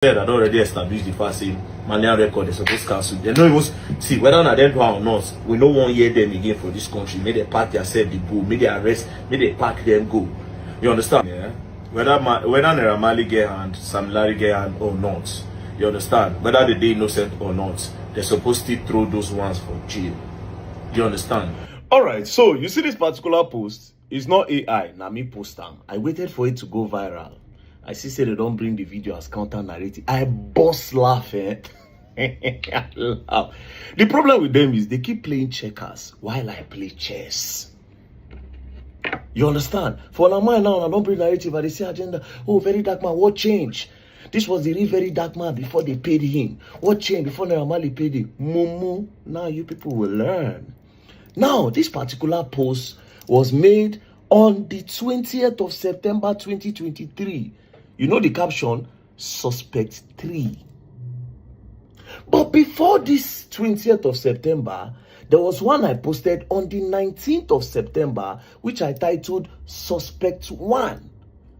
That already established the fact say Malian record is supposed to cancel. They don't even see whether or them or not. We no one hear them again for this country. May they pack themselves, they go. May they arrest. May they pack them go. You understand? Yeah. Whether Naira Marley get hand, Sam Larry get hand or not. You understand? Whether they innocent or not, they're supposed to throw those ones for jail. You understand? All right. So you see this particular post. It's not AI. Now me post them. I waited for it to go viral. I see say they don't bring the video as counter narrative. I bust laugh, eh? I laugh. The problem with them is they keep playing checkers while I play chess. You understand? For a man now, I don't bring narrative, but they say agenda. Oh, very dark man, what changed? This was the real very dark man before they paid him. What changed before Naira Marley paid him? Mumu. Now you people will learn. Now, this particular post was made on the 20th of September 2023. You know the caption, suspect 3. But before this 20th of September, there was one I posted on the 19th of September, which I titled Suspect 1.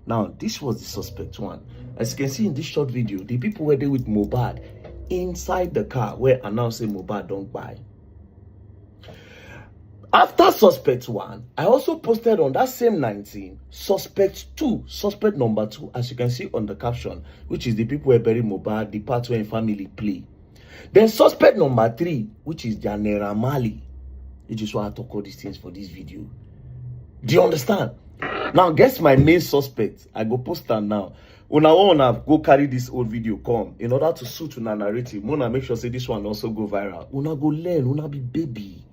Now, this was the Suspect 1. As you can see in this short video, the people were there with MOHBAD inside the car where announcing MOHBAD don't buy. After Suspect 1, I also posted on that same 19, Suspect 2, Suspect number 2, as you can see on the caption, which is the people who bury MOHBAD, the part where family play. Then Suspect number 3, which is Naira Marley, which is why I talk all these things for this video. Do you understand? Now, guess my main suspect. I go post that now. When I want to go carry this old video come, in order to suit una narrative, wanna make sure say this one also go viral. Una go learn, una be baby.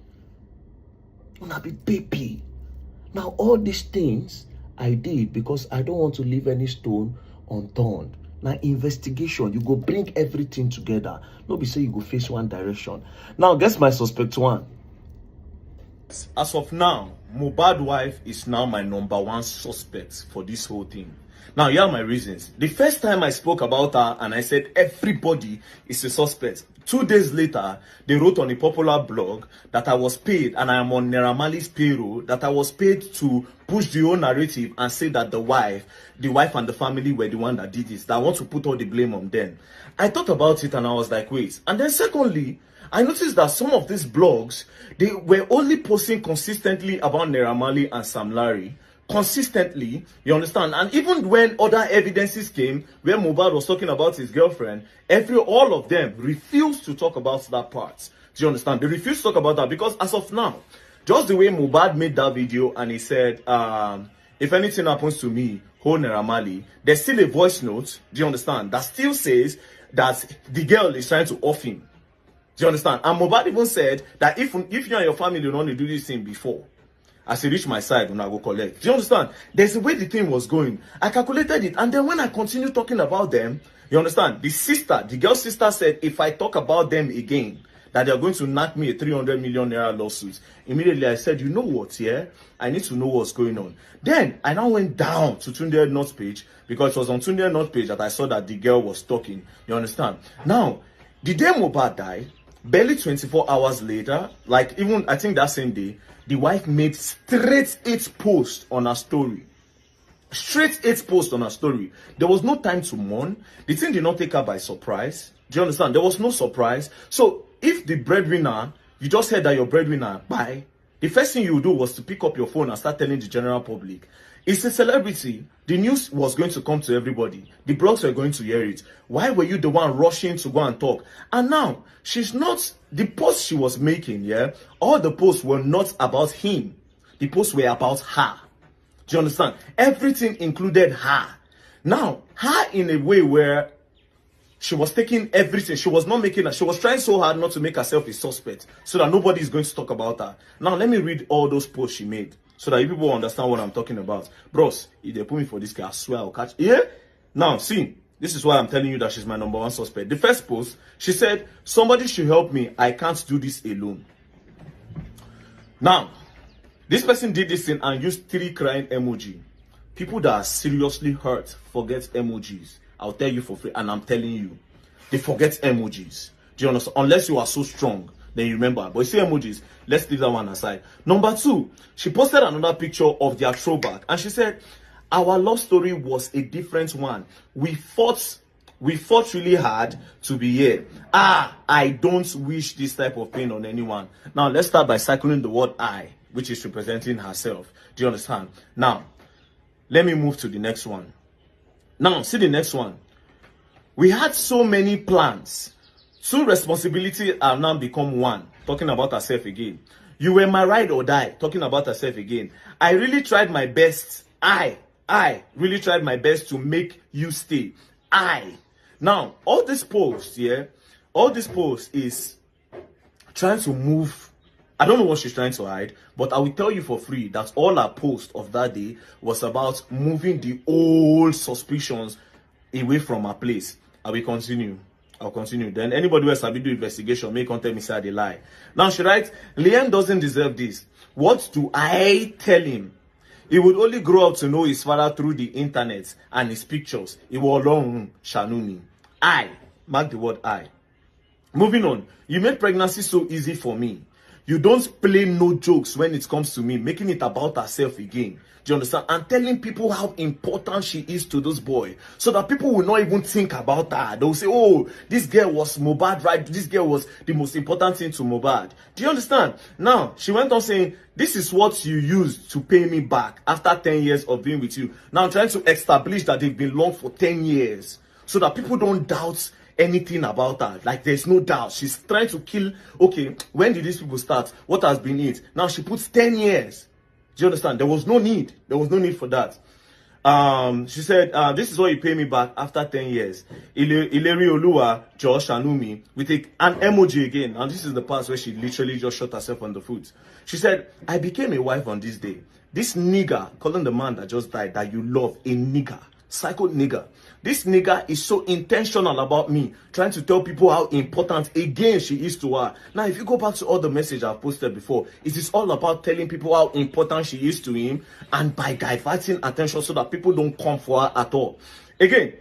Una be baby. Now, all these things I did because I don't want to leave any stone unturned. Now, investigation, you go bring everything together. No be say you go face one direction. Now, guess my suspect 1. As of now, MOHBAD wife is now my #1 suspect for this whole thing. Now, here are my reasons. The first time I spoke about her and I said everybody is a suspect. 2 days later, they wrote on a popular blog that I was paid, and I am on Naira Marley's payroll, that I was paid to push the whole narrative and say that the wife and the family were the one that did this, that I want to put all the blame on them. I thought about it and I was like, wait. And then secondly, I noticed that some of these blogs, they were only posting consistently about Naira Marley and Sam Larry. Consistently, you understand? And even when other evidences came, where MOHBAD was talking about his girlfriend, all of them refused to talk about that part. Do you understand? They refused to talk about that because as of now, just the way MOHBAD made that video and he said, if anything happens to me, hold Naira Marley, there's still a voice note, do you understand, that still says that the girl is trying to off him. Do you understand? And MOHBAD even said that if you and your family don't want to do this thing before, as he reached my side, when I go collect. Do you understand? There's the way the thing was going. I calculated it. And then when I continued talking about them, you understand? The girl's sister said, if I talk about them again, that they're going to knock me a 300 million naira lawsuit. Immediately I said, you know what, yeah? I need to know what's going on. Then I now went down to Tunde North page, because it was on Tunde North page that I saw that the girl was talking. You understand? Now, the day MOHBAD died, barely 24 hours later, like even, I think that same day, the wife made straight 8 posts on her story. Straight 8 posts on her story. There was no time to mourn. The thing did not take her by surprise. Do you understand? There was no surprise. So if the breadwinner, you just heard that your breadwinner, bye, the first thing you would do was to pick up your phone and start telling the general public. It's a celebrity. The news was going to come to everybody. The blogs were going to hear it. Why were you the one rushing to go and talk? And now, she's not, the posts she was making, yeah, all the posts were not about him. The posts were about her. Do you understand? Everything included her. Now, her in a way where she was taking everything. She was not making her, she was trying so hard not to make herself a suspect so that nobody is going to talk about her. Now, let me read all those posts she made, so that you people understand what I'm talking about. Bros, if they put me for this guy, I swear I'll catch. Yeah? Now, see, this is why I'm telling you that she's my #1 suspect. The first post, she said, somebody should help me. I can't do this alone. Now, this person did this thing and used 3 crying emoji. People that are seriously hurt forget emojis. I'll tell you for free, and I'm telling you. They forget emojis. Do you understand? Unless you are so strong. Then you remember. But you see emojis, let's leave that one aside. Number 2, she posted another picture of their throwback. And she said, our love story was a different one. We fought We fought really hard to be here. I don't wish this type of pain on anyone. Now, let's start by circling the word I, which is representing herself. Do you understand? Now, let me move to the next one. Now, see the next one. We had so many plans. Two responsibilities have now become one. Talking about herself again. You were my ride or die. Talking about herself again. I really tried my best. I really tried my best to make you stay. Now, all this post, all this post is trying to move. I don't know what she's trying to hide, but I will tell you for free that all her post of that day was about moving the old suspicions away from her place. I will continue. I'll continue. Then anybody who has to do investigation may contact me say I lie. Now she writes, Liam doesn't deserve this. What do I tell him? He would only grow up to know his father through the internet and his pictures. He will alone Shanumi. I. Mark the word I. Moving on. You made pregnancy so easy for me. You don't play no jokes when it comes to me, making it about herself again. Do you understand? And telling people how important she is to this boy, so that people will not even think about her. They will say, oh, this girl was MOHBAD, right? This girl was the most important thing to MOHBAD. Do you understand? Now, she went on saying, this is what you used to pay me back after 10 years of being with you. Now, I'm trying to establish that they've been long for 10 years, so that people don't doubt anything about her. Like, there's no doubt. She's trying to kill, okay, when did these people start? What has been it? Now, she puts 10 years. Do you understand? There was no need. There was no need for that. She said, this is what you pay me back after 10 years. Ileri Olua, Josh Anumi, with an emoji again. And this is the part where she literally just shot herself on the foot. She said, I became a wife on this day. This nigger, calling the man that just died, that you love, a nigger, psycho nigger. This nigger is so intentional about me, trying to tell people how important, again, she is to her. Now, if you go back to all the messages I've posted before, it is all about telling people how important she is to him, and by diverting attention so that people don't come for her at all. Again,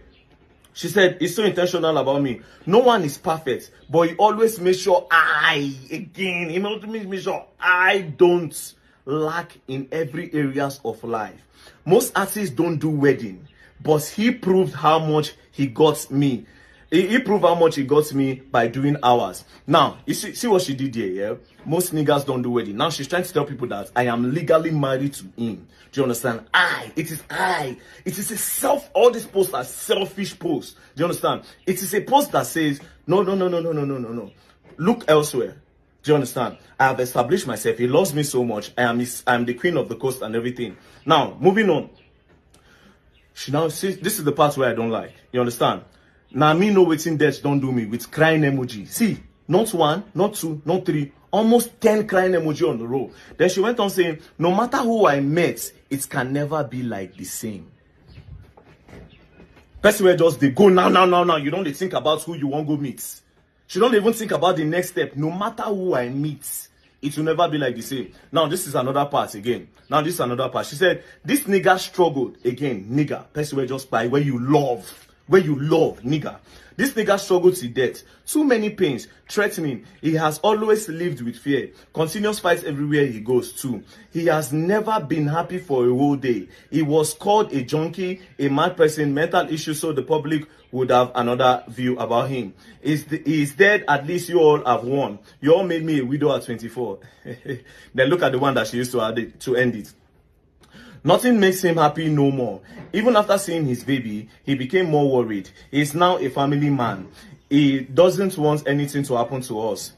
she said, it's so intentional about me. No one is perfect, but he always makes sure he makes sure I don't lack in every areas of life. Most artists don't do wedding, but he proved how much he got me. He proved how much he got me by doing hours. Now, you see what she did here, yeah? Most niggas don't do wedding. Now she's trying to tell people that I am legally married to him. Do you understand? It is I. It is all these posts are selfish posts. Do you understand? It is a post that says, no. Look elsewhere. Do you understand? I have established myself. He loves me so much. I am the queen of the coast and everything. Now, moving on. She now says, this is the part where I don't like. You understand? Now, me know waiting death don't do me with crying emoji. See, not one, not two, not three, almost 10 crying emoji on the row. Then she went on saying, no matter who I met, it can never be like the same. Person where just they go now. You don't think about who you want to go meet. She don't even think about the next step. No matter who I meet, it will never be like the same. Now, this is another part again. She said, this nigga struggled. Again, nigga. Person where just by where you love, nigga. This nigga struggled to death. Too many pains, threatening. He has always lived with fear. Continuous fights everywhere he goes to. He has never been happy for a whole day. He was called a junkie, a mad person, mental issues, so the public would have another view about him. He's dead, at least you all have won. You all made me a widow at 24. Then look at the one that she used to add to end it. Nothing makes him happy no more. Even after seeing his baby, he became more worried. He is now a family man. He doesn't want anything to happen to us.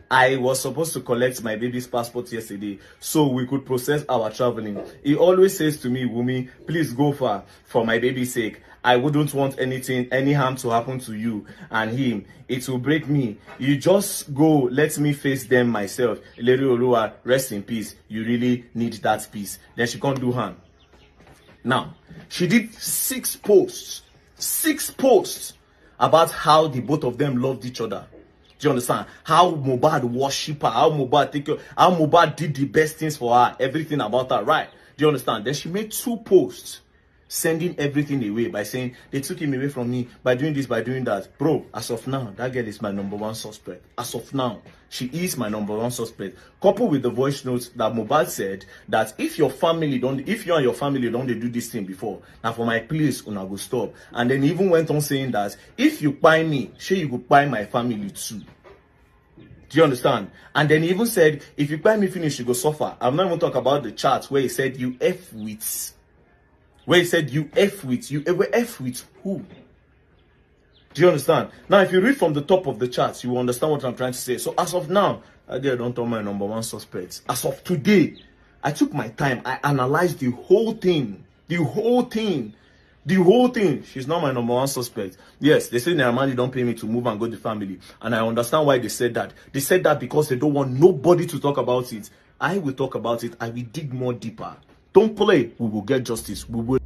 I was supposed to collect my baby's passport yesterday so we could process our traveling. He always says to me, Wumi, please go far for my baby's sake. I wouldn't want any harm to happen to you and him. It will break me. You just go, let me face them myself. Ileri Olua, rest in peace. You really need that peace. Then she can't do harm. Now, she did 6 posts about how the both of them loved each other. Do you understand? How MOHBAD worship her, how MOHBAD take her, how MOHBAD did the best things for her, everything about her, right? Do you understand? Then she made 2 posts sending everything away by saying they took him away from me by doing this, by doing that. Bro, as of now, that girl is my number one suspect. As of now, she is my number one suspect. Coupled with the voice notes that MOHBAD said that if you and your family don't do this thing before, now for my place, una go stop. And then he even went on saying that if you buy me, sure you go buy my family too. Do you understand? And then he even said, if you buy me finish, you go suffer. I'm not even talking about the chart where he said you F with. Where he said you F with. You ever F with who? Do you understand? Now, if you read from the top of the charts, you will understand what I'm trying to say. So as of now, I don't tell my number one suspect. As of today, I took my time. I analyzed the whole thing. The whole thing. The whole thing. She's not my number one suspect. Yes, they say Naramani don't pay me to move and go to the family. And I understand why they said that. They said that because they don't want nobody to talk about it. I will talk about it. I will dig more deeper. Don't play. We will get justice. We will.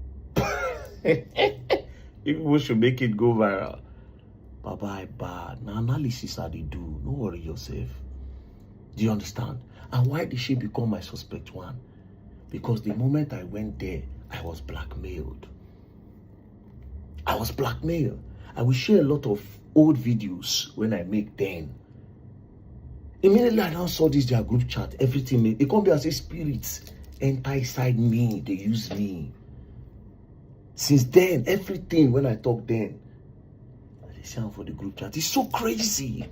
People should make it go viral. Bye bad. Now analysis how they do. Don't worry yourself. Do you understand? And why did she become my suspect one? Because the moment I went there, I was blackmailed. I was blackmailed. I will share a lot of old videos when I make them. Immediately I now saw this their group chat. Everything it can't be as a spirits enter inside me. They use me. Since then, everything when I talk then, they sound for the group chat. It's so crazy.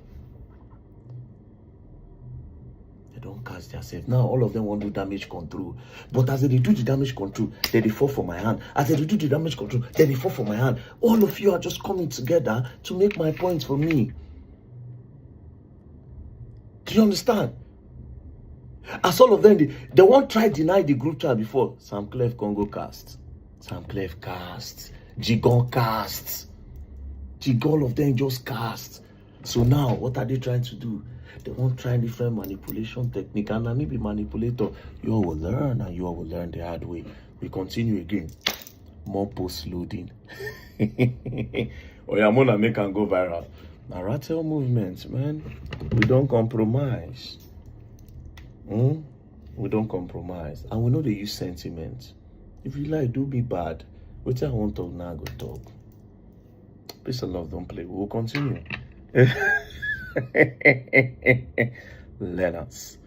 They don't catch themselves. Now all of them want to do damage control. But as they do the damage control, then they fall for my hand. As they do the damage control, then they fall for my hand. All of you are just coming together to make my points for me. Do you understand? As all of them, they won't try deny the group chat before. Sam Clef Congo cast. Sam Clef cast. Jigon cast. All of them just cast. So now, what are they trying to do? They won't try different manipulation technique. And I may be manipulator. You all will learn, and you all will learn the hard way. We continue again. More post loading. Oh yeah, I'm gonna make and go viral. Now, RATEL movement, man. We don't compromise. We don't compromise. And we know they use sentiment. If you like, do be bad. What I want to talk now, go talk. Peace and love, don't play. We will continue. Let us.